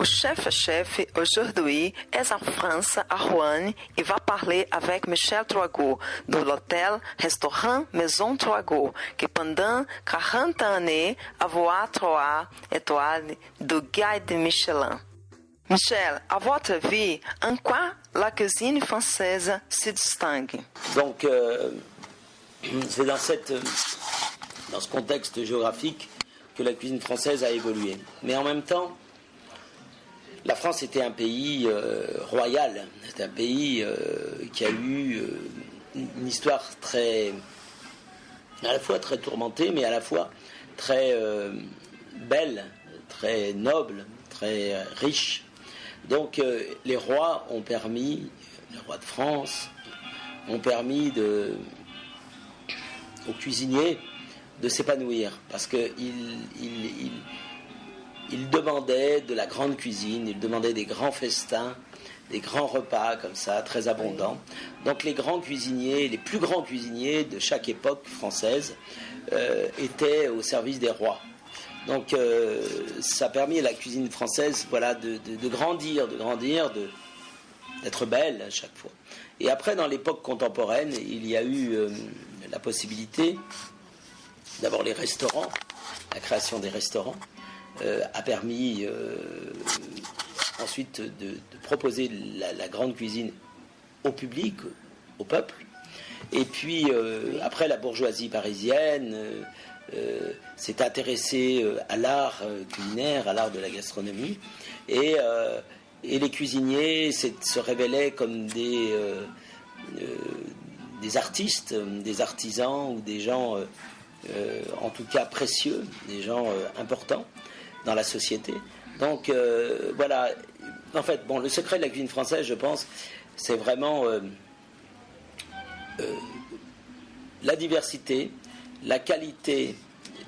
O chef aujourd'hui est en France, à Rouen, et va parler avec Michel Troagot de l'hôtel-restaurant Maison Troagot, qui pendant 40 années a voix 3 étoiles de guide Michelin. Michel, à votre avis, en quoi la cuisine française se distingue? Donc, c'est dans ce contexte géographique que la cuisine française a évolué. Mais en même temps, la France était un pays royal. C'est un pays qui a eu une histoire à la fois très tourmentée, mais à la fois très belle, très noble, très riche. Donc les rois de France ont permis aux cuisiniers de s'épanouir, parce qu'ils demandaient de la grande cuisine, ils demandaient des grands festins, des grands repas comme ça, très abondants. Donc les grands cuisiniers, les plus grands cuisiniers de chaque époque française étaient au service des rois. Donc ça a permis à la cuisine française, voilà, de grandir, d'être belle à chaque fois. Et après, dans l'époque contemporaine, il y a eu la possibilité, d'abord les restaurants, la création des restaurants a permis ensuite de proposer la grande cuisine au public, au peuple. Et puis après, la bourgeoisie parisienne s'est intéressée à l'art culinaire, à l'art de la gastronomie, et les cuisiniers se révélaient comme des artistes, des artisans ou des gens en tout cas précieux, des gens importants dans la société. Donc voilà, en fait, bon, le secret de la cuisine française, je pense, c'est vraiment la diversité, la qualité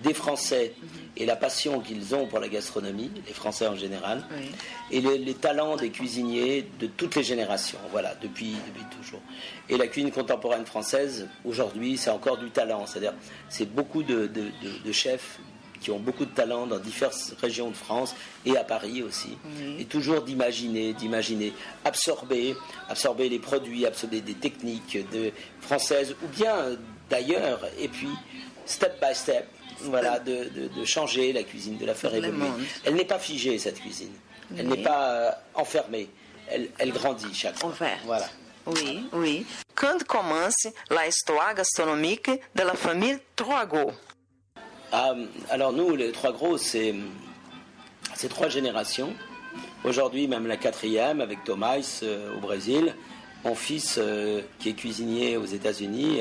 des Français et la passion qu'ils ont pour la gastronomie, les Français en général, et les talents des cuisiniers de toutes les générations, voilà, depuis toujours. Et la cuisine contemporaine française, aujourd'hui, c'est encore du talent, c'est-à-dire c'est beaucoup de chefs qui ont beaucoup de talent dans diverses régions de France et à Paris aussi, et toujours d'imaginer, absorber les produits, absorber des techniques françaises ou bien d'ailleurs, et puis step by step, voilà, de changer la cuisine, de la faire évoluer. Elle n'est pas figée, cette cuisine. Elle n'est pas enfermée. Elle grandit chaque fois. Voilà. Oui. Quand commence la histoire gastronomique de la famille Troagot? Alors nous, les Troagot, c'est 3 générations. Aujourd'hui, même la 4e, avec Thomas au Brésil. Mon fils, qui est cuisinier aux États-Unis,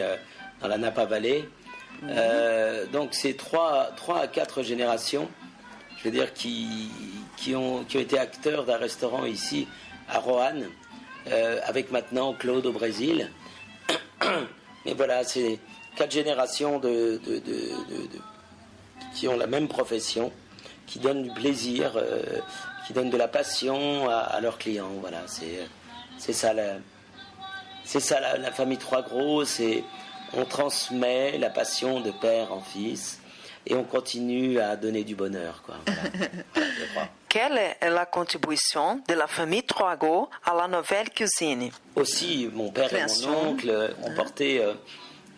dans la Napa Valley. Donc c'est 3 à 4 générations, je veux dire, qui ont été acteurs d'un restaurant ici à Roanne, avec maintenant Claude au Brésil. Mais voilà, c'est 4 générations qui ont la même profession, qui donnent du plaisir, qui donnent de la passion à leurs clients. Voilà, c'est ça la famille Troagot. On transmet la passion de père en fils et on continue à donner du bonheur, quoi. Voilà, je crois. Quelle est la contribution de la famille Troagot à la nouvelle cuisine? Aussi, mon père et mon oncle ont porté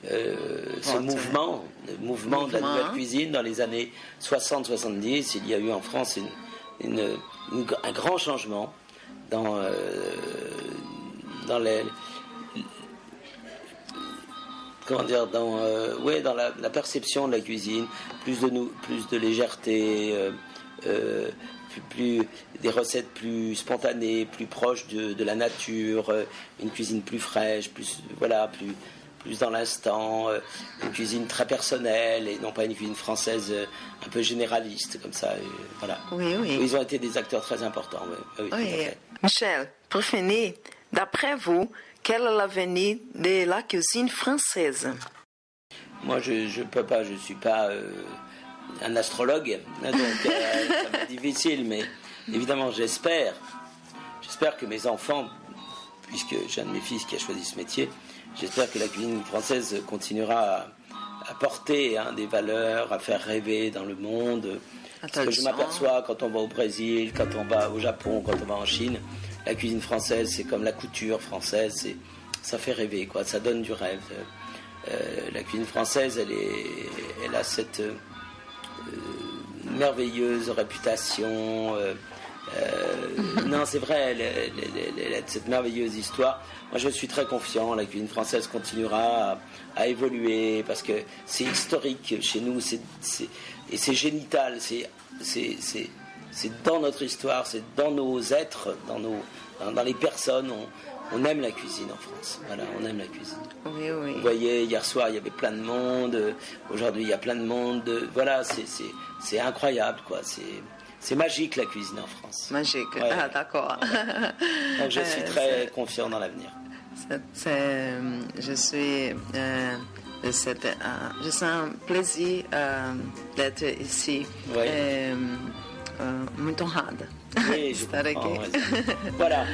ce mouvement de la nouvelle cuisine dans les années 60-70. Il y a eu en France un grand changement dans la perception de la cuisine, plus de légèreté, des recettes plus spontanées, plus proches de la nature, une cuisine plus fraîche, plus dans l'instant, une cuisine très personnelle et non pas une cuisine française un peu généraliste comme ça. Voilà. Oui. Ils ont été des acteurs très importants. Oui. Tout à fait. Michel, pour finir, d'après vous, quel est l'avenir de la cuisine française? Moi, je peux pas, je suis pas un astrologue, donc ça va être difficile, mais évidemment, j'espère que mes enfants, puisque j'ai un de mes fils qui a choisi ce métier, j'espère que la cuisine française continuera à porter des valeurs, à faire rêver dans le monde, Parce que je m'aperçois quand on va au Brésil, quand on va au Japon, quand on va en Chine, la cuisine française, c'est comme la couture française, ça fait rêver, quoi, ça donne du rêve. La cuisine française, elle a cette merveilleuse réputation. Non, c'est vrai, elle a cette merveilleuse histoire. Moi, je suis très confiant. La cuisine française continuera à évoluer parce que c'est historique chez nous, et c'est génital. C'est dans notre histoire, c'est dans nos êtres, dans les personnes. On aime la cuisine en France. Voilà, on aime la cuisine. Oui, oui. Vous voyez, hier soir, il y avait plein de monde. Aujourd'hui, il y a plein de monde. Voilà, c'est incroyable, quoi. C'est magique, la cuisine en France. Magique, ouais. Ah, d'accord. Donc, je suis très confiant dans l'avenir. Je sens un plaisir d'être ici. Oui. Muito honrada. Oui, je comprends. Voilà.